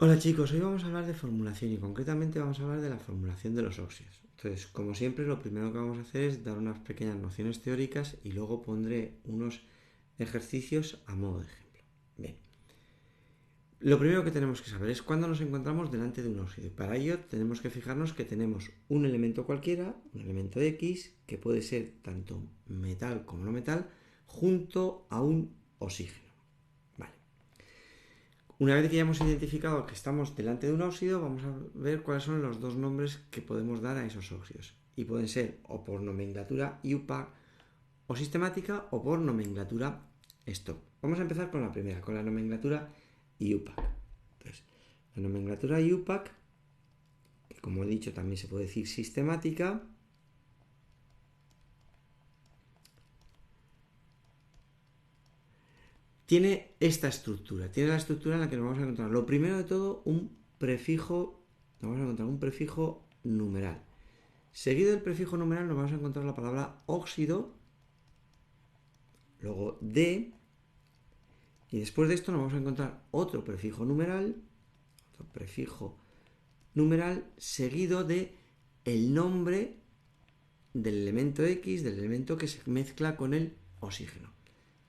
Hola chicos, hoy vamos a hablar de formulación y concretamente vamos a hablar de la formulación de los óxidos. Entonces, como siempre, lo primero que vamos a hacer es dar unas pequeñas nociones teóricas y luego pondré unos ejercicios a modo de ejemplo. Bien, lo primero que tenemos que saber es cuándo nos encontramos delante de un óxido. Y para ello tenemos que fijarnos que tenemos un elemento cualquiera, un elemento X, que puede ser tanto metal como no metal, junto a un oxígeno. Vale. Una vez que ya hemos identificado que estamos delante de un óxido, vamos a ver cuáles son los dos nombres que podemos dar a esos óxidos. Y pueden ser o por nomenclatura IUPAC o sistemática o por nomenclatura Stock. Vamos a empezar con la primera, con la nomenclatura IUPAC. Entonces, la nomenclatura IUPAC, que como he dicho también se puede decir sistemática, tiene esta estructura. Tiene la estructura en la que nos vamos a encontrar, lo primero de todo, un prefijo, nos vamos a encontrar un prefijo numeral. Seguido del prefijo numeral nos vamos a encontrar la palabra óxido, luego de, y después de esto nos vamos a encontrar otro prefijo numeral seguido de el nombre del elemento X, del elemento que se mezcla con el oxígeno.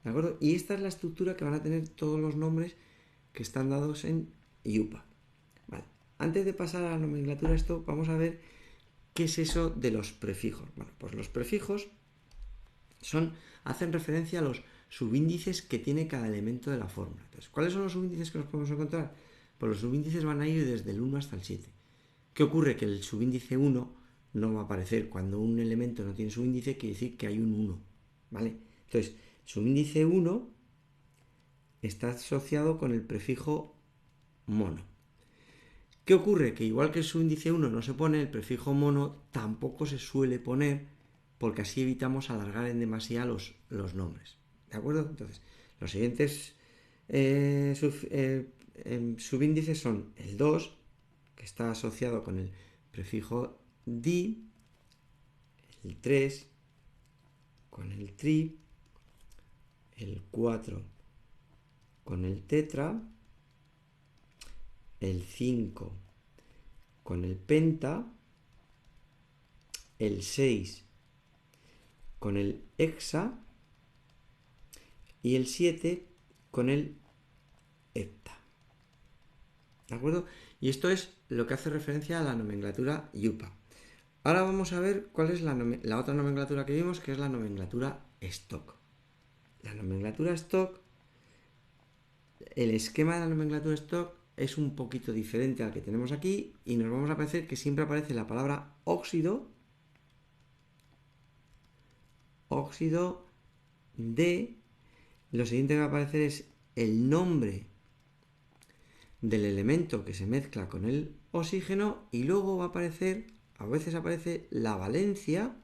¿De acuerdo? Y esta es la estructura que van a tener todos los nombres que están dados en IUPAC. Vale. Antes de pasar a la nomenclatura, esto vamos a ver qué es eso de los prefijos. Bueno, pues los prefijos hacen referencia a los subíndices que tiene cada elemento de la fórmula. Entonces, ¿cuáles son los subíndices que nos podemos encontrar? Pues los subíndices van a ir desde el 1 hasta el 7. ¿Qué ocurre? Que el subíndice 1 no va a aparecer. Cuando un elemento no tiene subíndice, quiere decir que hay un 1. ¿Vale? Entonces, el subíndice 1 está asociado con el prefijo mono. ¿Qué ocurre? Que igual que el subíndice 1 no se pone, el prefijo mono tampoco se suele poner porque así evitamos alargar en demasía los nombres. ¿De acuerdo? Entonces, los siguientes subíndices son el 2, que está asociado con el prefijo di, el 3 con el tri, el 4 con el tetra, el 5 con el penta, el 6 con el hexa y el 7 con el hepta. ¿De acuerdo? Y esto es lo que hace referencia a la nomenclatura IUPAC. Ahora vamos a ver cuál es la otra nomenclatura que vimos, que es la nomenclatura Stock. La nomenclatura Stock, el esquema de la nomenclatura Stock es un poquito diferente al que tenemos aquí y nos vamos a parecer que siempre aparece la palabra óxido de, lo siguiente que va a aparecer es el nombre del elemento que se mezcla con el oxígeno y luego va a aparecer, a veces aparece la valencia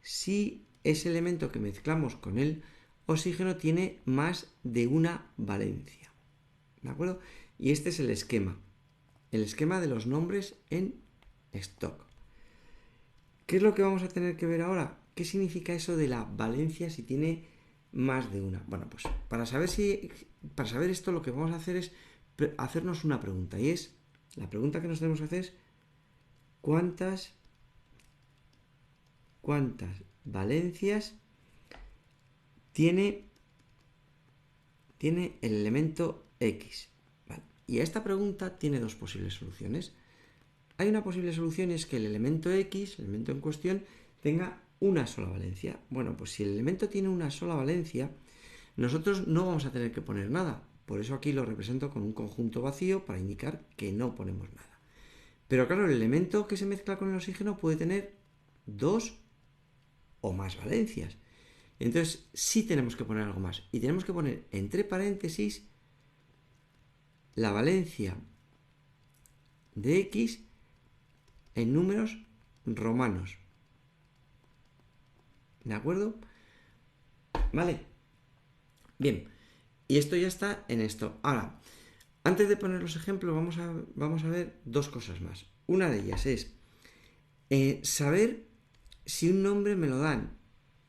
si ese elemento que mezclamos con el oxígeno tiene más de una valencia. ¿De acuerdo? Y este es el esquema de los nombres en stock. ¿Qué es lo que vamos a tener que ver ahora? ¿Qué significa eso de la valencia si tiene más de una? Bueno, pues para saber esto lo que vamos a hacer es hacernos una pregunta y es, la pregunta que nos tenemos que hacer es ¿cuántas valencias tiene el elemento X? ¿Vale? Y a esta pregunta tiene dos posibles soluciones. Hay una posible solución y es que el elemento X, el elemento en cuestión, tenga una sola valencia. Bueno, pues si el elemento tiene una sola valencia, nosotros no vamos a tener que poner nada. Por eso aquí lo represento con un conjunto vacío para indicar que no ponemos nada. Pero claro, el elemento que se mezcla con el oxígeno puede tener dos o más valencias. Entonces sí tenemos que poner algo más. Y tenemos que poner entre paréntesis la valencia de X en números romanos. ¿De acuerdo? ¿Vale? Bien. Y esto ya está en esto. Ahora, antes de poner los ejemplos, vamos a ver dos cosas más. Una de ellas es saber si un nombre me lo dan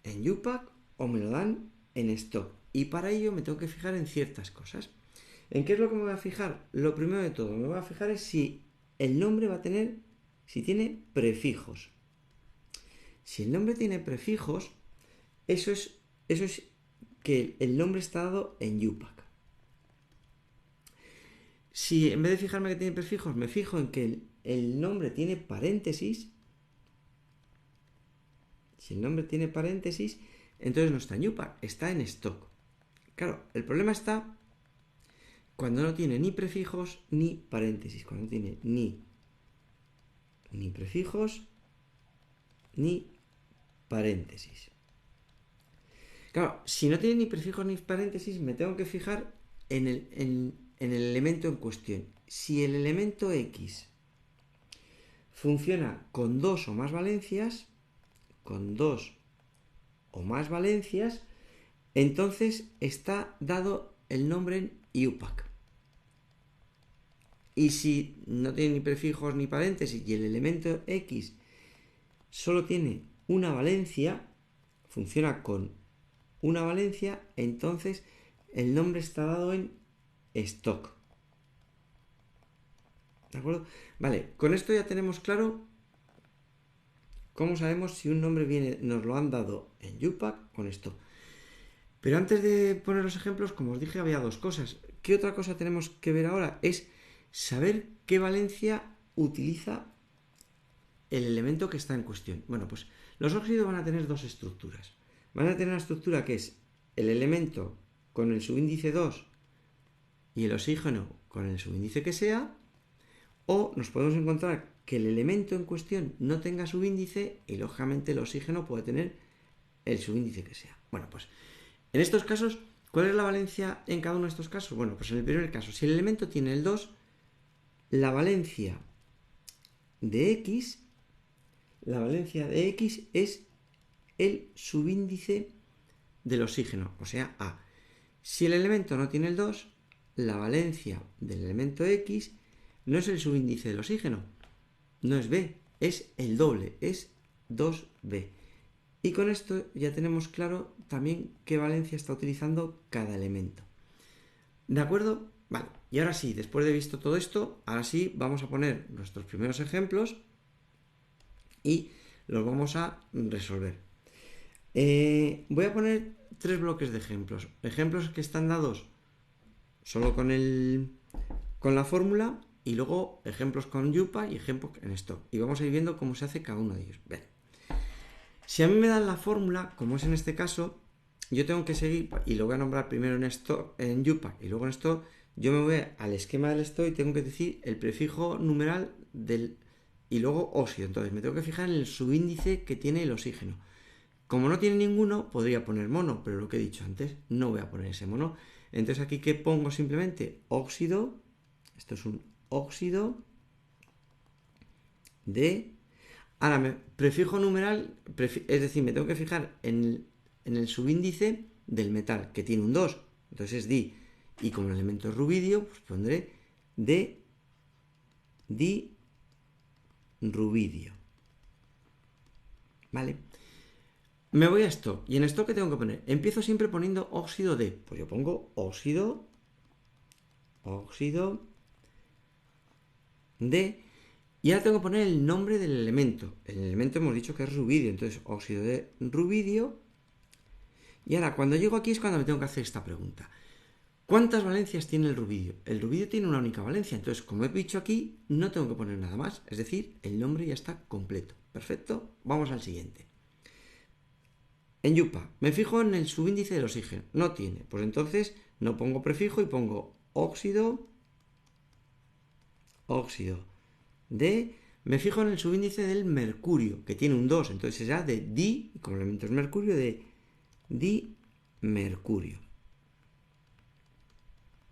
en IUPAC o me lo dan en stock. Y para ello me tengo que fijar en ciertas cosas. ¿En qué es lo que me voy a fijar? Lo primero de todo, me voy a fijar es si el nombre va a tener, si tiene prefijos. Si el nombre tiene prefijos, eso es que el nombre está dado en UPAC. Si en vez de fijarme que tiene prefijos, me fijo en que el nombre tiene paréntesis, si el nombre tiene paréntesis, entonces no está en UPAC, está en stock. Claro, el problema está cuando no tiene ni prefijos ni paréntesis, cuando no tiene ni prefijos ni paréntesis. Claro, si no tiene ni prefijos ni paréntesis, me tengo que fijar en el elemento en cuestión. Si el elemento X funciona con dos o más valencias, entonces está dado el nombre en UPAC. Y si no tiene ni prefijos ni paréntesis y el elemento X solo tiene una valencia, funciona con una valencia, entonces el nombre está dado en stock. ¿De acuerdo? Vale, con esto ya tenemos claro cómo sabemos si un nombre nos lo han dado en UPAC con esto. Pero antes de poner los ejemplos, como os dije, había dos cosas. ¿Qué otra cosa tenemos que ver ahora? Es saber qué valencia utiliza el elemento que está en cuestión. Bueno, pues los óxidos van a tener dos estructuras. Van a tener una estructura que es el elemento con el subíndice 2 y el oxígeno con el subíndice que sea, o nos podemos encontrar que el elemento en cuestión no tenga subíndice y lógicamente el oxígeno puede tener el subíndice que sea. Bueno, pues en estos casos, ¿cuál es la valencia en cada uno de estos casos? Bueno, pues en el primer caso, si el elemento tiene el 2, la valencia de X es el subíndice del oxígeno, o sea, A. Si el elemento no tiene el 2, la valencia del elemento X no es el subíndice del oxígeno, no es B, es el doble, es 2B. Y con esto ya tenemos claro también qué valencia está utilizando cada elemento. ¿De acuerdo? Vale, y ahora sí, después de visto todo esto, ahora sí vamos a poner nuestros primeros ejemplos y los vamos a resolver. Voy a poner 3 bloques de ejemplos. Ejemplos que están dados solo con la fórmula y luego ejemplos con UPA y ejemplos en stock. Y vamos a ir viendo cómo se hace cada uno de ellos. Bien. Si a mí me dan la fórmula, como es en este caso, yo tengo que seguir, y lo voy a nombrar primero en UPA y luego en stock, yo me voy al esquema del stock y tengo que decir el prefijo numeral y luego óxido. Entonces me tengo que fijar en el subíndice que tiene el oxígeno. Como no tiene ninguno, podría poner mono, pero lo que he dicho antes, no voy a poner ese mono. Entonces aquí, ¿qué pongo? Simplemente óxido, esto es un óxido de... Ahora, prefijo numeral, es decir, me tengo que fijar en el subíndice del metal, que tiene un 2, entonces es di. Y como el elemento es rubidio, pues pondré rubidio. ¿Vale? Me voy a stock. ¿Y en stock qué tengo que poner? Empiezo siempre poniendo óxido de. Pues yo pongo óxido de. Y ahora tengo que poner el nombre del elemento. El elemento hemos dicho que es rubidio. Entonces, óxido de rubidio. Y ahora, cuando llego aquí es cuando me tengo que hacer esta pregunta. ¿Cuántas valencias tiene el rubidio? El rubidio tiene una única valencia. Entonces, como he dicho aquí, no tengo que poner nada más. Es decir, el nombre ya está completo. Perfecto. Vamos al siguiente. En UPA, me fijo en el subíndice del oxígeno. No tiene. Pues entonces no pongo prefijo y pongo óxido de. Me fijo en el subíndice del mercurio, que tiene un 2. Entonces será de di, como el elemento es mercurio, de dimercurio.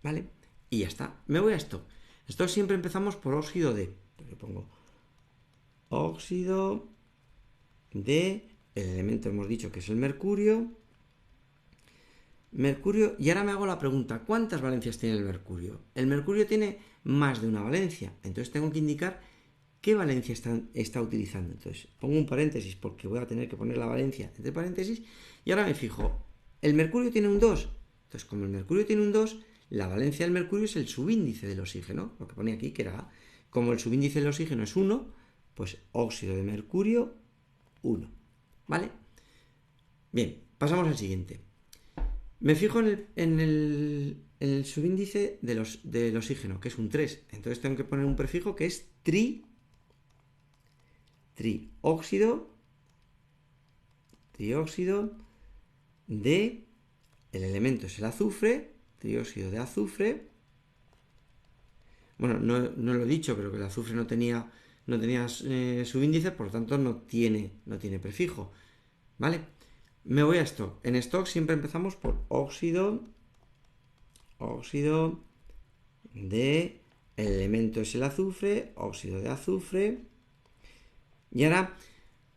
¿Vale? Y ya está. Me voy a stock. Stock siempre empezamos por óxido de. Entonces yo pongo óxido de. El elemento hemos dicho que es el mercurio. Y ahora me hago la pregunta, ¿cuántas valencias tiene el mercurio? El mercurio tiene más de una valencia, entonces tengo que indicar qué valencia está utilizando. Entonces pongo un paréntesis porque voy a tener que poner la valencia entre paréntesis y ahora me fijo, el mercurio tiene un 2, entonces como el mercurio tiene un 2, La valencia del mercurio es el subíndice del oxígeno, lo que pone aquí, que era A. Como el subíndice del oxígeno es 1, pues óxido de mercurio 1. ¿Vale? Bien, pasamos al siguiente. Me fijo en el subíndice del oxígeno, que es un 3. Entonces tengo que poner un prefijo que es trióxido de, el elemento es el azufre, trióxido de azufre. Bueno, no lo he dicho, pero que el azufre no tenía subíndice, por lo tanto no tiene prefijo. ¿Vale? Me voy a stock. En stock siempre empezamos por óxido de, el elemento es el azufre, óxido de azufre. Y ahora,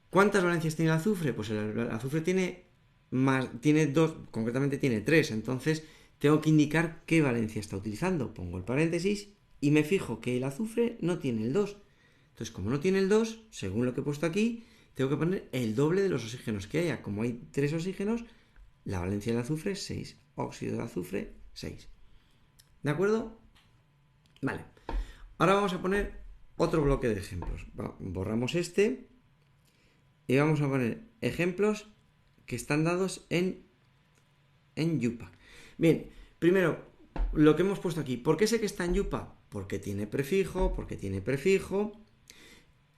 ¿cuántas valencias tiene el azufre? Pues el azufre tiene dos, concretamente tiene 3, entonces tengo que indicar qué valencia está utilizando. Pongo el paréntesis y me fijo que el azufre no tiene el 2. Entonces, como no tiene el 2, según lo que he puesto aquí, tengo que poner el doble de los oxígenos que haya. Como hay 3 oxígenos, la valencia del azufre es 6. Óxido de azufre, 6. ¿De acuerdo? Vale. Ahora vamos a poner otro bloque de ejemplos. Borramos este y vamos a poner ejemplos que están dados en UPAC. Bien, primero, lo que hemos puesto aquí. ¿Por qué sé que está en UPAC? Porque tiene prefijo,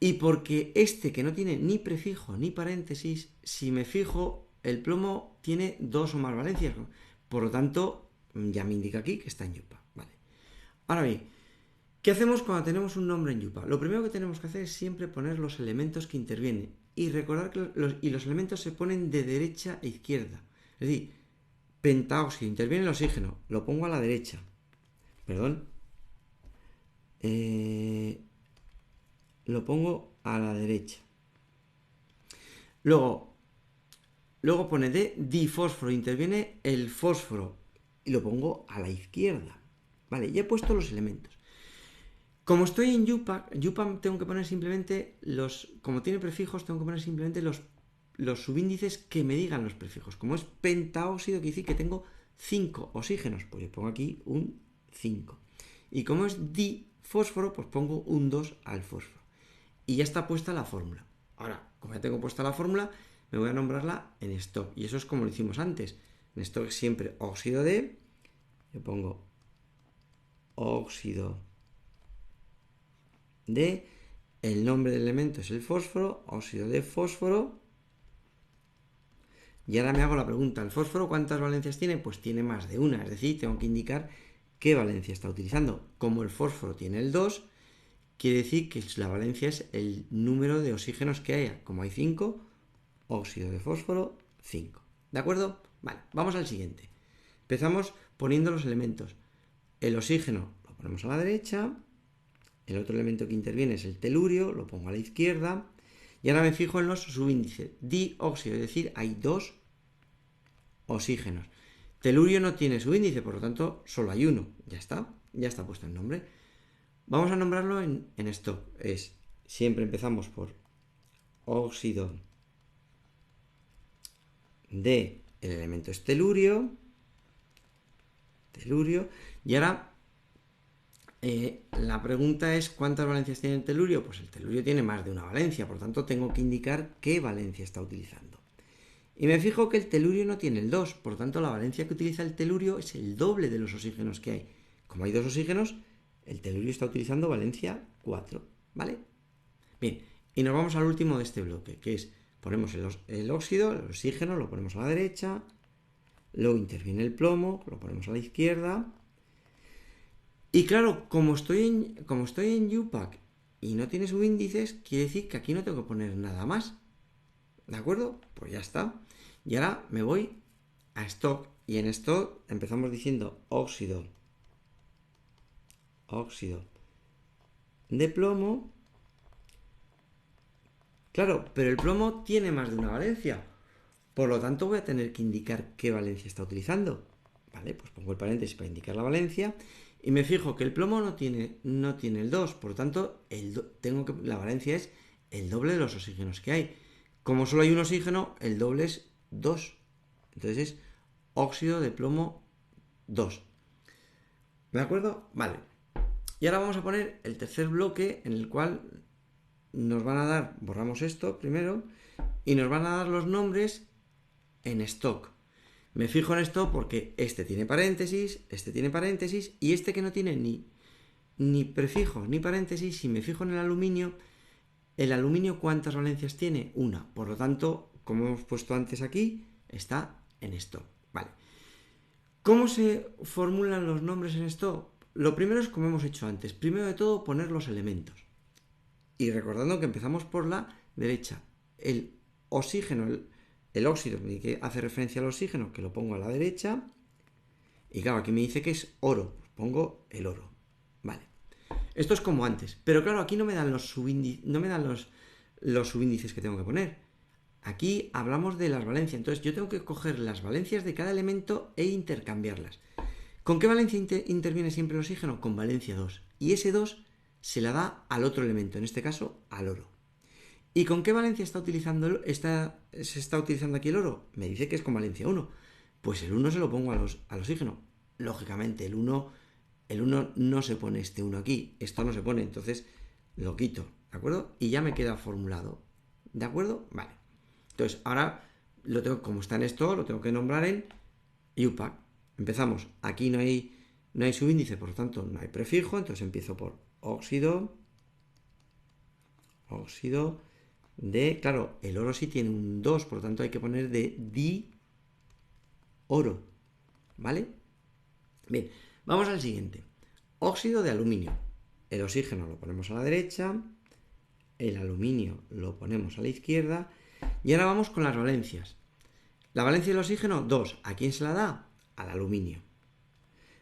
y porque este que no tiene ni prefijo ni paréntesis, si me fijo, el plomo tiene 2 o más valencias. Por lo tanto, ya me indica aquí que está en UPAC. Vale. Ahora bien, ¿qué hacemos cuando tenemos un nombre en UPAC? Lo primero que tenemos que hacer es siempre poner los elementos que intervienen. Y recordar que los elementos se ponen de derecha a izquierda. Es decir, pentaóxido, interviene el oxígeno, lo pongo a la derecha. Perdón. Lo pongo a la derecha. Luego pone de difósforo, interviene el fósforo y lo pongo a la izquierda. Vale, ya he puesto los elementos. Como estoy en UPAC tengo que poner simplemente como tiene prefijos, tengo que poner simplemente los subíndices que me digan los prefijos. Como es pentaóxido, quiere decir que tengo 5 oxígenos, pues yo pongo aquí un 5. Y como es difósforo, pues pongo un 2 al fósforo. Y ya está puesta la fórmula. Ahora, como ya tengo puesta la fórmula, me voy a nombrarla en stock. Y eso es como lo hicimos antes. En stock siempre óxido de, yo pongo óxido de, el nombre del elemento es el fósforo, óxido de fósforo. Y ahora me hago la pregunta, ¿el fósforo cuántas valencias tiene? Pues tiene más de una, es decir, tengo que indicar qué valencia está utilizando. Como el fósforo tiene el 2, quiere decir que la valencia es el número de oxígenos que haya. Como hay 5, óxido de fósforo, 5. ¿De acuerdo? Vale, vamos al siguiente. Empezamos poniendo los elementos. El oxígeno lo ponemos a la derecha. El otro elemento que interviene es el telurio, lo pongo a la izquierda. Y ahora me fijo en los subíndices. Dióxido, es decir, hay 2 oxígenos. Telurio no tiene subíndice, por lo tanto, solo hay 1. Ya está puesto el nombre. Vamos a nombrarlo en stock. Siempre empezamos por óxido de, el elemento es telurio. Y ahora la pregunta es ¿cuántas valencias tiene el telurio? Pues el telurio tiene más de una valencia, por tanto tengo que indicar qué valencia está utilizando. Y me fijo que el telurio no tiene el 2, por tanto la valencia que utiliza el telurio es el doble de los oxígenos que hay. Como hay 2 oxígenos, el telurio está utilizando valencia 4, ¿vale? Bien, y nos vamos al último de este bloque, que es, ponemos el óxido, el oxígeno, lo ponemos a la derecha, luego interviene el plomo, lo ponemos a la izquierda. Y claro, como estoy en UPAC y no tiene subíndices, quiere decir que aquí no tengo que poner nada más. ¿De acuerdo? Pues ya está. Y ahora me voy a stock. Y en stock empezamos diciendo óxido de plomo. Claro, pero el plomo tiene más de una valencia. Por lo tanto voy a tener que indicar qué valencia está utilizando. Vale, pues pongo el paréntesis para indicar la valencia. Y me fijo que el plomo no tiene el 2. Por lo tanto, la valencia es el doble de los oxígenos que hay. Como solo hay un oxígeno, el doble es 2. Entonces es óxido de plomo 2. ¿De acuerdo? Vale. Y ahora vamos a poner el tercer bloque en el cual nos van a dar, borramos esto primero, y nos van a dar los nombres en stock. Me fijo en esto porque este tiene paréntesis y este que no tiene ni prefijo ni paréntesis, si me fijo en el aluminio ¿cuántas valencias tiene? Una. Por lo tanto, como hemos puesto antes aquí, está en stock. Vale. ¿Cómo se formulan los nombres en stock? Lo primero es como hemos hecho antes. Primero de todo, poner los elementos. Y recordando que empezamos por la derecha. El oxígeno, el óxido, que hace referencia al oxígeno, que lo pongo a la derecha. Y claro, aquí me dice que es oro. Pues pongo el oro. Vale. Esto es como antes. Pero claro, aquí no me dan los subíndices que tengo que poner. Aquí hablamos de las valencias. Entonces yo tengo que coger las valencias de cada elemento e intercambiarlas. ¿Con qué valencia interviene siempre el oxígeno? Con valencia 2. Y ese 2 se la da al otro elemento, en este caso al oro. ¿Y con qué valencia se está utilizando aquí el oro? Me dice que es con valencia 1. Pues el 1 se lo pongo al oxígeno. Lógicamente, el 1 no se pone este 1 aquí. Esto no se pone, entonces lo quito. ¿De acuerdo? Y ya me queda formulado. ¿De acuerdo? Vale. Entonces, ahora, como está en esto, lo tengo que nombrar en UPAC. Empezamos. Aquí no hay subíndice, por lo tanto, no hay prefijo. Entonces empiezo por óxido de... Claro, el oro sí tiene un 2, por lo tanto hay que poner de oro. ¿Vale? Bien, vamos al siguiente. Óxido de aluminio. El oxígeno lo ponemos a la derecha, el aluminio lo ponemos a la izquierda, y ahora vamos con las valencias. La valencia del oxígeno, 2. ¿A quién se la da? Al aluminio.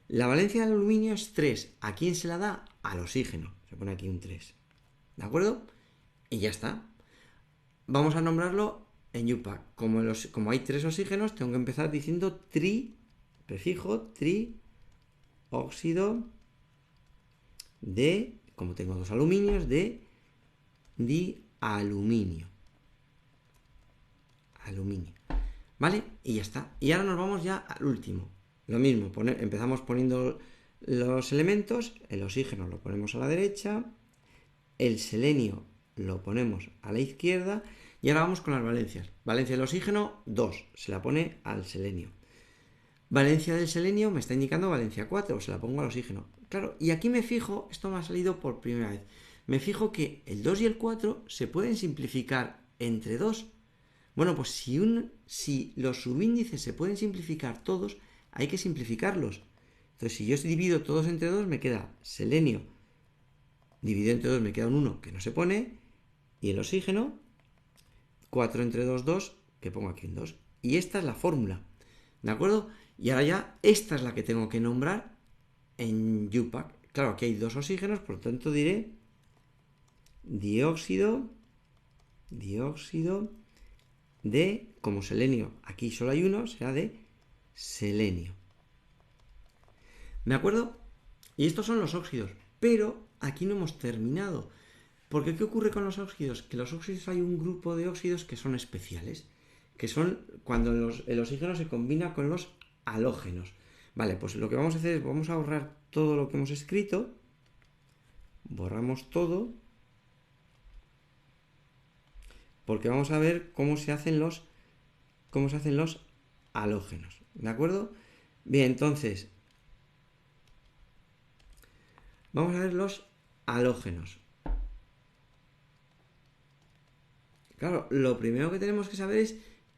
La valencia del aluminio es 3. ¿A quién se la da? Al oxígeno. Se pone aquí un 3. ¿De acuerdo? Y ya está. Vamos a nombrarlo en UPAC. Como hay 3 oxígenos, tengo que empezar diciendo prefijo, óxido de, como tengo 2 aluminios, de dialuminio. Aluminio. ¿Vale? Y ya está. Y ahora nos vamos ya al último. Lo mismo, empezamos poniendo los elementos, el oxígeno lo ponemos a la derecha, el selenio lo ponemos a la izquierda, y ahora vamos con las valencias. Valencia del oxígeno, 2, se la pone al selenio. Valencia del selenio me está indicando valencia 4, se la pongo al oxígeno. Claro, y aquí me fijo, esto me ha salido por primera vez, me fijo que el 2 y el 4 se pueden simplificar entre 2. Bueno, pues si los subíndices se pueden simplificar todos, hay que simplificarlos. Entonces, si yo divido todos entre 2, me queda selenio. Dividido entre 2 me queda un 1 que no se pone. Y el oxígeno, 4 entre 2, 2, que pongo aquí un 2. Y esta es la fórmula. ¿De acuerdo? Y ahora ya, esta es la que tengo que nombrar en UPAC. Claro, aquí hay 2 oxígenos, por lo tanto diré dióxido de, como selenio, aquí solo hay 1, será de selenio. ¿De acuerdo? Y estos son los óxidos. Pero aquí no hemos terminado. Porque ¿qué ocurre con los óxidos? Que los óxidos hay un grupo de óxidos que son especiales. Que son cuando el oxígeno se combina con los halógenos. Vale, pues lo que vamos a hacer es vamos a borrar todo lo que hemos escrito. Borramos todo. Porque vamos a ver cómo se hacen los halógenos. ¿De acuerdo? Bien, entonces, vamos a ver los halógenos. Claro, lo primero que tenemos que saber es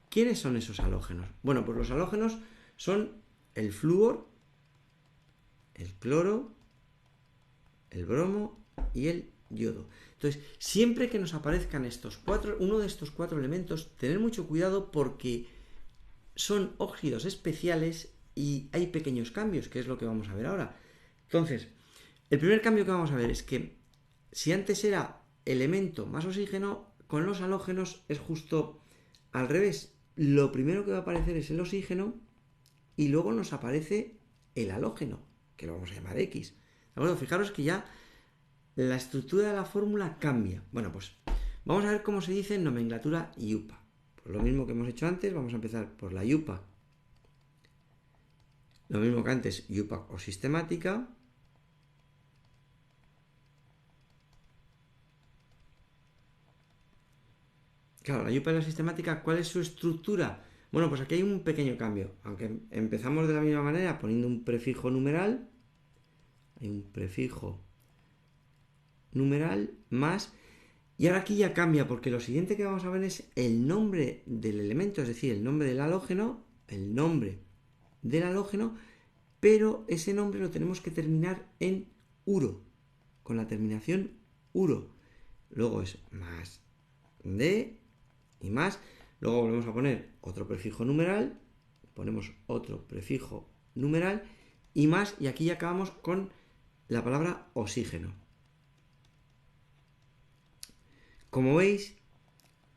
quiénes son esos halógenos. Bueno, pues los halógenos son el flúor, el cloro, el bromo y el yodo. Entonces, siempre que nos aparezcan uno de estos 4 elementos, tener mucho cuidado porque son óxidos especiales y hay pequeños cambios, que es lo que vamos a ver ahora. Entonces, el primer cambio que vamos a ver es que si antes era elemento más oxígeno, con los halógenos es justo al revés. Lo primero que va a aparecer es el oxígeno y luego nos aparece el halógeno, que lo vamos a llamar X. ¿De acuerdo? Fijaros que ya la estructura de la fórmula cambia. Bueno, pues vamos a ver cómo se dice en nomenclatura UPAC. Pues lo mismo que hemos hecho antes, vamos a empezar por la UPAC. Lo mismo que antes, UPAC o sistemática. Claro, la yupa de la sistemática, ¿cuál es su estructura? Bueno, pues aquí hay un pequeño cambio. Aunque empezamos de la misma manera poniendo un prefijo numeral, hay un prefijo numeral más. Y ahora aquí ya cambia, porque lo siguiente que vamos a ver es el nombre del elemento, es decir, el nombre del halógeno, pero ese nombre lo tenemos que terminar en uro, con la terminación uro. Luego es más de y más. Luego volvemos a poner otro prefijo numeral, ponemos otro prefijo numeral y más, y aquí ya acabamos con la palabra oxígeno. Como veis,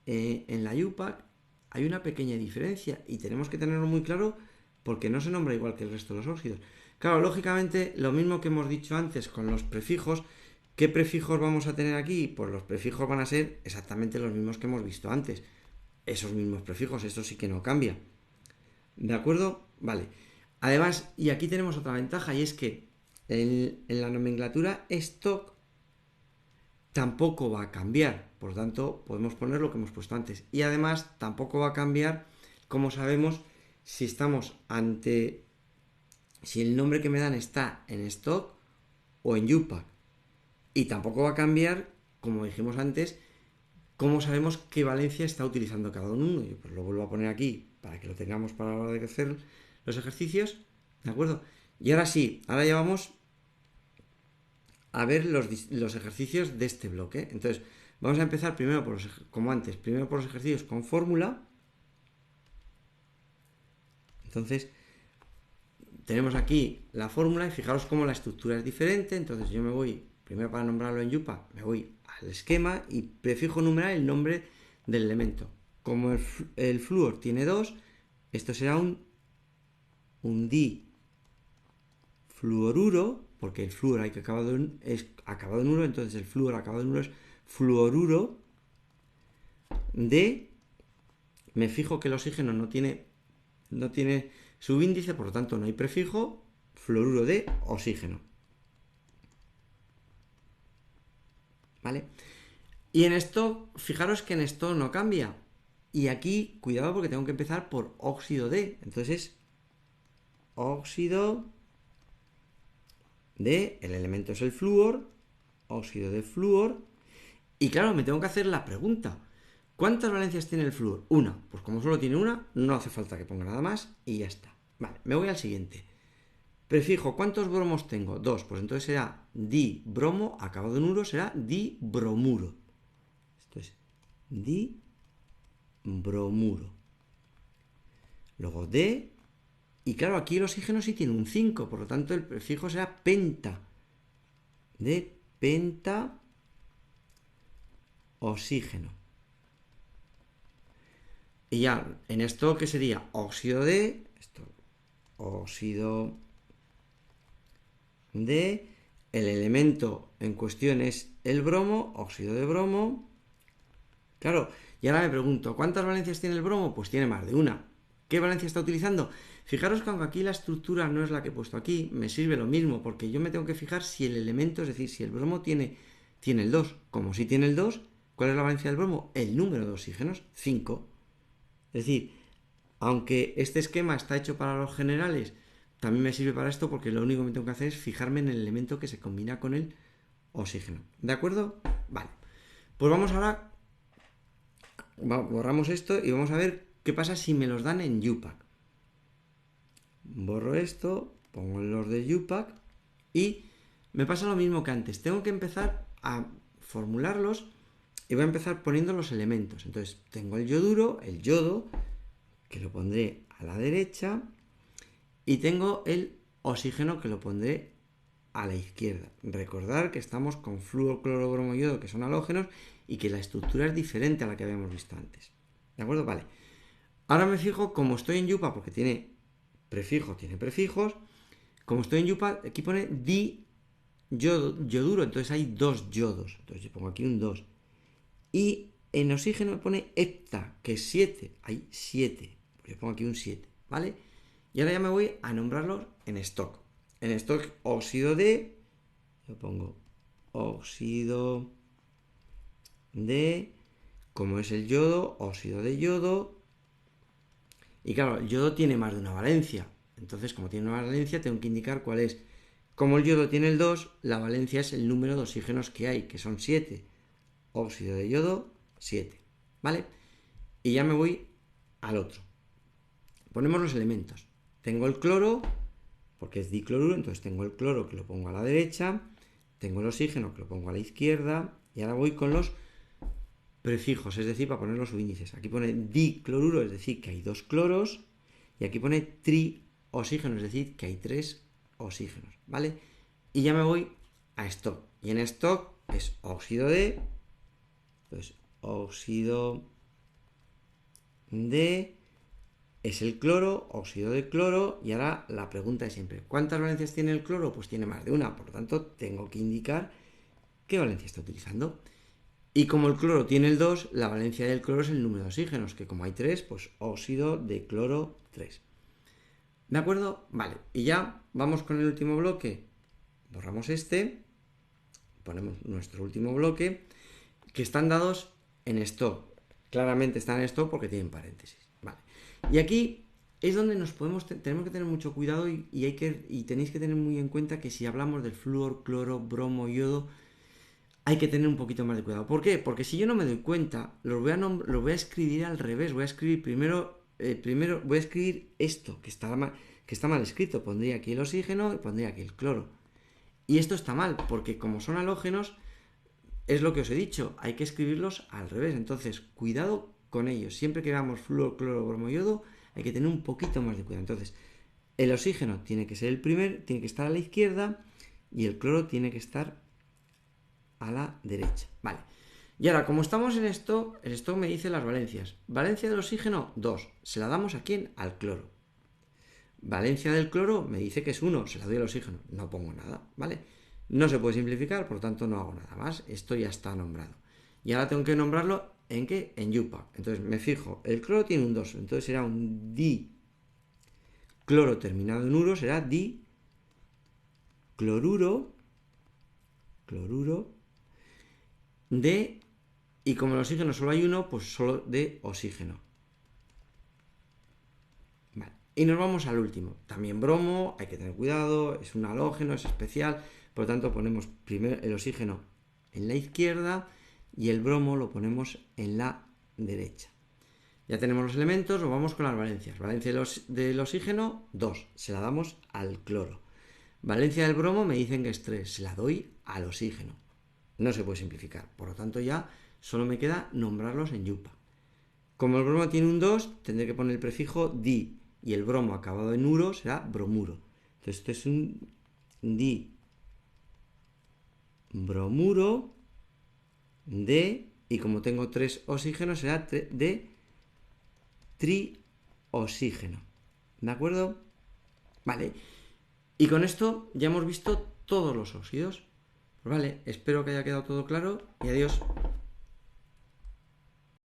en la UPAC hay una pequeña diferencia y tenemos que tenerlo muy claro porque no se nombra igual que el resto de los óxidos. Claro, lógicamente, lo mismo que hemos dicho antes con los prefijos, ¿qué prefijos vamos a tener aquí? Pues los prefijos van a ser exactamente los mismos que hemos visto antes. Esos mismos prefijos, esto sí que no cambia. ¿De acuerdo? Vale. Además, y aquí tenemos otra ventaja y es que en la nomenclatura stock tampoco va a cambiar. Por lo tanto, podemos poner lo que hemos puesto antes. Y además, tampoco va a cambiar, como sabemos, si estamos ante... si el nombre que me dan está en stock o en UPAC. Y tampoco va a cambiar, como dijimos antes, cómo sabemos qué valencia está utilizando cada uno. Yo pues lo vuelvo a poner aquí para que lo tengamos para la hora de hacer los ejercicios. ¿De acuerdo? Y ahora sí, ahora ya vamos a ver los ejercicios de este bloque. Entonces, vamos a empezar primero por como antes, primero por los ejercicios con fórmula. Entonces, tenemos aquí la fórmula y fijaros cómo la estructura es diferente. Entonces, yo me voy, primero para nombrarlo en yupa, me voy al esquema y prefijo numeral el nombre del elemento. Como el flúor tiene 2, esto será un difluoruro, porque el flúor hay que es acabado en uro, entonces el flúor acabado en uro es fluoruro de, me fijo que el oxígeno no tiene subíndice, por lo tanto no hay prefijo, fluoruro de oxígeno. ¿Vale? Y en esto, fijaros que en esto no cambia. Y aquí, cuidado porque tengo que empezar por óxido de. Entonces es óxido de, el elemento es el flúor, óxido de flúor. Y claro, me tengo que hacer la pregunta. ¿Cuántas valencias tiene el flúor? Una. Pues como solo tiene una, no hace falta que ponga nada más y ya está. Vale, me voy al siguiente. Prefijo, ¿cuántos bromos tengo? 2. Pues entonces será dibromo, acabado en uro, será dibromuro. Esto es dibromuro. Luego de, y claro, aquí el oxígeno sí tiene un 5, por lo tanto el prefijo será penta. De penta oxígeno. Y ya, en esto, ¿qué sería? Óxido de, esto, óxido de, el elemento en cuestión es el bromo, óxido de bromo. Claro, y ahora me pregunto, ¿cuántas valencias tiene el bromo? Pues tiene más de una. ¿Qué valencia está utilizando? Fijaros que aunque aquí la estructura no es la que he puesto aquí, me sirve lo mismo, porque yo me tengo que fijar si el elemento, es decir, si el bromo tiene el 2. Como si tiene el 2, ¿cuál es la valencia del bromo? El número de oxígenos, 5. Es decir, aunque este esquema está hecho para los generales, también me sirve para esto porque lo único que tengo que hacer es fijarme en el elemento que se combina con el oxígeno. ¿De acuerdo? Vale. Pues vamos ahora, borramos esto y vamos a ver qué pasa si me los dan en UPAC. Borro esto, pongo los de UPAC y me pasa lo mismo que antes. Tengo que empezar a formularlos y voy a empezar poniendo los elementos. Entonces tengo el yoduro, el yodo, que lo pondré a la derecha, y tengo el oxígeno que lo pondré a la izquierda. Recordar que estamos con flúor, cloro, bromo, yodo, que son halógenos, y que la estructura es diferente a la que habíamos visto antes. ¿De acuerdo? Vale. Ahora me fijo, como estoy en yupa, porque tiene prefijos, como estoy en yupa, aquí pone yoduro, entonces hay 2 yodos. Entonces yo pongo aquí un 2. Y en oxígeno me pone hepta, que es 7. Hay 7. Pues yo pongo aquí un 7, ¿vale? Y ahora ya me voy a nombrarlos en stock. En stock, óxido de, yo pongo óxido de como es el yodo, óxido de yodo. Y claro, el yodo tiene más de una valencia. Entonces, como tiene una valencia, tengo que indicar cuál es. Como el yodo tiene el 2, la valencia es el número de oxígenos que hay, que son 7. Óxido de yodo, 7. ¿Vale? Y ya me voy al otro. Ponemos los elementos. Tengo el cloro, porque es dicloruro, entonces tengo el cloro que lo pongo a la derecha, tengo el oxígeno que lo pongo a la izquierda, y ahora voy con los prefijos, es decir, para poner los subíndices. Aquí pone dicloruro, es decir, que hay 2 cloros, y aquí pone trioxígeno, es decir, que hay 3 oxígenos, ¿vale? Y ya me voy a stock. Y en stock es óxido de, entonces óxido de es el cloro, óxido de cloro, y ahora la pregunta es siempre, ¿cuántas valencias tiene el cloro? Pues tiene más de una, por lo tanto tengo que indicar qué valencia está utilizando. Y como el cloro tiene el 2, la valencia del cloro es el número de oxígenos, que como hay 3, pues óxido de cloro 3. ¿De acuerdo? Vale, y ya vamos con el último bloque. Borramos este, ponemos nuestro último bloque, que están dados en stock. Claramente están en stock porque tienen paréntesis. Vale. Y aquí es donde tenemos que tener mucho cuidado y tenéis que tener muy en cuenta que si hablamos del flúor, cloro, bromo, yodo, hay que tener un poquito más de cuidado. ¿Por qué? Porque si yo no me doy cuenta, los voy a escribir al revés. Voy a escribir primero voy a escribir esto, que está mal escrito. Pondría aquí el oxígeno y pondría aquí el cloro. Y esto está mal, porque como son halógenos, es lo que os he dicho, hay que escribirlos al revés. Entonces, cuidado con ellos. Siempre que veamos flúor, cloro, bromo, yodo, hay que tener un poquito más de cuidado. Entonces, el oxígeno tiene que ser tiene que estar a la izquierda, y el cloro tiene que estar a la derecha. Vale. Y ahora, como estamos en esto, el stock me dice las valencias. Valencia del oxígeno, 2. ¿Se la damos a quién? Al cloro. Valencia del cloro me dice que es 1. Se la doy al oxígeno. No pongo nada, ¿vale? No se puede simplificar, por lo tanto no hago nada más. Esto ya está nombrado. Y ahora tengo que nombrarlo ¿en qué? En yupa. Entonces me fijo, el cloro tiene un 2, entonces será un dicloro terminado en uro, será dicloruro de, y como el oxígeno solo hay uno, pues solo de oxígeno. Vale. Y nos vamos al último. También bromo, hay que tener cuidado, es un halógeno, es especial, por lo tanto ponemos primero el oxígeno en la izquierda y el bromo lo ponemos en la derecha. Ya tenemos los elementos, nos vamos con las valencias. Valencia del oxígeno, 2, se la damos al cloro. Valencia del bromo me dicen que es 3, se la doy al oxígeno. No se puede simplificar, por lo tanto ya solo me queda nombrarlos en yupa. Como el bromo tiene un 2, tendré que poner el prefijo di, y el bromo acabado en uro será bromuro. Entonces esto es un dibromuro de, y como tengo 3 oxígenos será de trioxígeno. ¿De acuerdo? Vale. Y con esto ya hemos visto todos los óxidos. Pues vale, espero que haya quedado todo claro y adiós.